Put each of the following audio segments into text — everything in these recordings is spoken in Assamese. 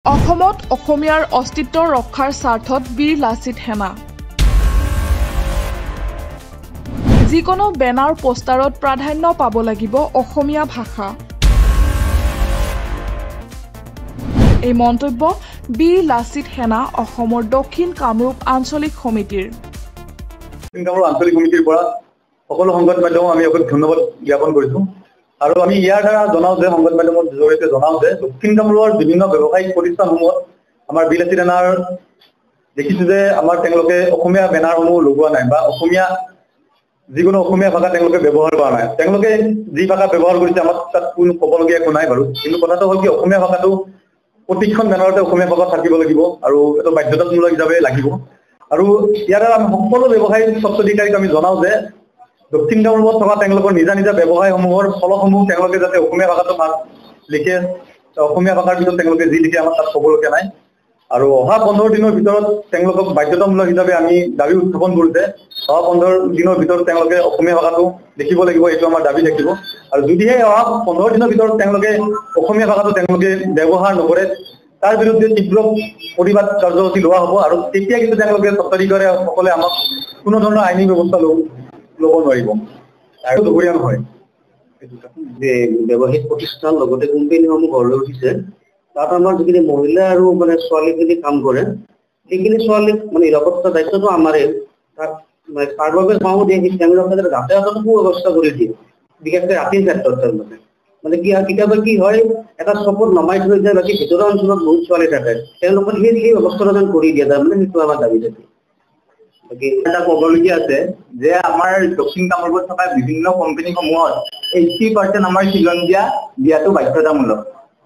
অসমত অসমীয়াৰ অস্তিত্ব ৰক্ষাৰ স্বাৰ্থত বীৰ লাচিত সেনা যিকোনো বেনাৰ পোষ্টাৰত প্ৰাধান্য পাব লাগিব অসমীয়া ভাষা এই মন্তব্য বীৰ লাচিত সেনা অসমৰ দক্ষিণ কামৰূপ আঞ্চলিক সমিতিৰ পৰা সকলো সংবাদ মাধ্যম আমি ধন্যবাদ জ্ঞাপন কৰিছো আৰু আমি ইয়াৰ দ্বাৰা জনাও যে সংবাদ মাধ্যমৰ জৰিয়তে জনাও যে দক্ষিণ কামৰূপৰ বিভিন্ন ব্যৱসায়িক প্ৰতিষ্ঠানসমূহত আমাৰ বীৰ লাচিত সেনাৰ দেখিছো যে আমাৰ তেওঁলোকে অসমীয়া বেনাৰসমূহ লগোৱা নাই বা অসমীয়া যিকোনো অসমীয়া ভাষা তেওঁলোকে ব্যৱহাৰ কৰা নাই তেওঁলোকে যি ভাষা ব্যৱহাৰ কৰিছে আমাৰ তাত কোনো ক'বলগীয়া একো নাই বাৰু কিন্তু কথাটো হ'ল কি অসমীয়া ভাষাটো প্ৰতিখন বেনাৰতে অসমীয়া ভাষা থাকিব লাগিব আৰু এইটো বাধ্যতামূলক হিচাপে লাগিব আৰু ইয়াৰ দ্বাৰা আমি সকলো ব্যৱসায়িক স্বত্বাধিকাৰীক আমি জনাও যে দক্ষিণ কামৰূপত থকা তেওঁলোকৰ নিজা নিজা ব্যৱসায়সমূহৰ ফলসমূহ তেওঁলোকে যাতে অসমীয়া ভাষাটো লিখে অসমীয়া ভাষাৰ পিছত তেওঁলোকে যি লিখে আমাৰ তাত ক'বলগীয়া নাই আৰু অহা 15 দিনৰ ভিতৰত তেওঁলোকক বাধ্যতামূলক হিচাপে আমি দাবী উত্থাপন কৰিছে অহা 15 দিনৰ ভিতৰত তেওঁলোকে অসমীয়া ভাষাটো লিখিব লাগিব এইটো আমাৰ দাবী থাকিব আৰু যদিহে অহা 15 দিনৰ ভিতৰত তেওঁলোকে অসমীয়া ভাষাটো তেওঁলোকে ব্যৱহাৰ নকৰে তাৰ বিৰুদ্ধে তীব্ৰ প্ৰতিবাদ কাৰ্যসূচী লোৱা হ'ব আৰু তেতিয়া কিন্তু তেওঁলোকে স্বত্বাধিকাৰী সকলে আমাক কোনো ধৰণৰ আইনী ব্যৱস্থা ল'ব নোৱাৰিব আৰু দুবৰীয়া নহয় যে ব্যৱসায়িক প্ৰতিষ্ঠান লগতে কোম্পানীসমূহ গঢ় লৈ উঠিছে তাত আমাৰ যিখিনি মহিলা আৰু মানে ছোৱালীখিনি কাম কৰে সেইখিনি ছোৱালীক মানে নিৰাপত্তা দায়িত্বটো আমাৰে তাত মানে তাৰ বাবে পাওঁ যে তেওঁলোকে যাতায়াততো সুব্যৱস্থা কৰি দিয়ে বিশেষকৈ ৰাতিৰ ক্ষেত্ৰত মানে কি কেতিয়াবা কি হয় এটা চকুত নমাই থৈ যায় বাকী ভিতৰৰ অঞ্চলত বহুত ছোৱালী থাকে তেওঁলোকে সেই ব্যৱস্থাটো যেন কৰি দিয়ে তাৰমানে সেইটো আমাৰ দাবী থাকে এটা ক'বলগীয়া আছে যে আমাৰ দক্ষিণ কামৰূপত থকা বিভিন্ন কোম্পানীসমূহত 80% আমাৰ খিলঞ্জীয়া দিয়াটো বাধ্যতামূলক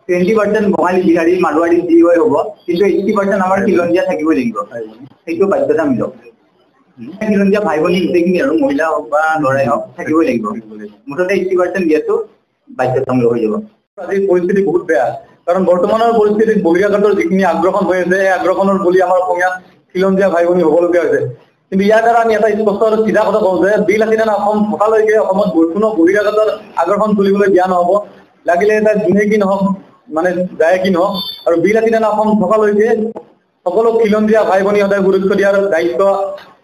20% বঙালী বিহাৰী মাৰোৱাৰী যি হয় হ'ব কিন্তু 80% আমাৰ খিলঞ্জীয়া থাকিবই লাগিব সেইটো বাধ্যতামূলক খিলঞ্জীয়া ভাই ভনী গোটেইখিনি আৰু মহিলা হওক বা ল'ৰাই হওক থাকিবই লাগিব মুঠতে 80% দিয়াটো বাধ্যতামূলক হৈ যাব আজিৰ পৰিস্থিতি বহুত বেয়া কাৰণ বৰ্তমানৰ পৰিস্থিতিত বহিৰাগতৰ যিখিনি আগ্ৰাসন হৈ আছে এই আগ্ৰাসনৰ বলি আমাৰ অসমীয়া খিলঞ্জীয়া ভাই ভনী হ'বলগীয়া হৈছে কিন্তু ইয়াৰ দ্বাৰা আমি এটা স্পষ্ট আৰু চিধা কথা কওঁ যে বীৰ লাচিত সেনা অসম থকালৈকে অসমত কোনো বহিৰাগতৰ আগ্ৰাসন চলিবলৈ দিয়া নহ'ব লাগিলে এটা যোনে কি নহওক মানে যায় কি নহওক আৰু বীৰ লাচিত সেনা অসম থকালৈকে সকলো খিলঞ্জীয়া ভাই ভনী সদায় সুৰক্ষা দিয়াৰ দায়িত্ব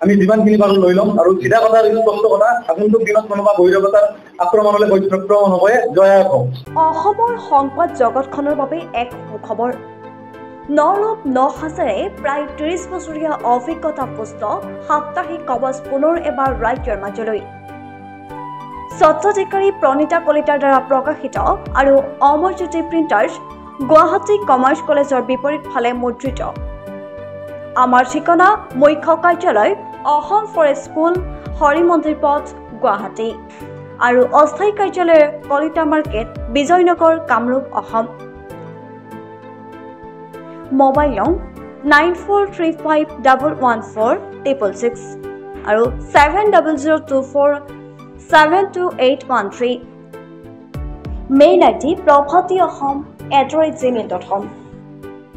আমি যিমানখিনি পাৰোঁ লৈ ল'ম আৰু চিধা কথা স্পষ্ট কথা আগন্তুক দিনত কোনোবা বহিৰাগতৰ আক্ৰমণলৈ প্ৰত্যাক্ৰমণ হ'বই জয় অসম অসমৰ সংবাদ জগতখনৰ বাবে এক সুখবৰ নৰূপ নসাজেৰে প্ৰায় 30 বছৰীয়া অভিজ্ঞতা পুষ্ট সাপ্তাহিক কবচ পুনৰ এবাৰ ৰাজ্যৰ মাজলৈ স্বত্বাধিকাৰী প্ৰণীতা কলিতাৰ দ্বাৰা প্ৰকাশিত আৰু অমৰজ্যোতি প্ৰিণ্টাৰ্ছ গুৱাহাটী কমাৰ্চ কলেজৰ বিপৰীত ফালে মুদ্ৰিত আমাৰ ঠিকনা মুখ্য কাৰ্যালয় অসম ফৰেষ্ট স্কুল হৰি মন্দিৰ পথ গুৱাহাটী আৰু অস্থায়ী কাৰ্যালয় কলিতা মাৰ্কেট বিজয়নগৰ কামৰূপ অসম মোবাইল নং 9435114666 আৰু 7024722813 মেইল আইডি prabhati.ahom@gmail.com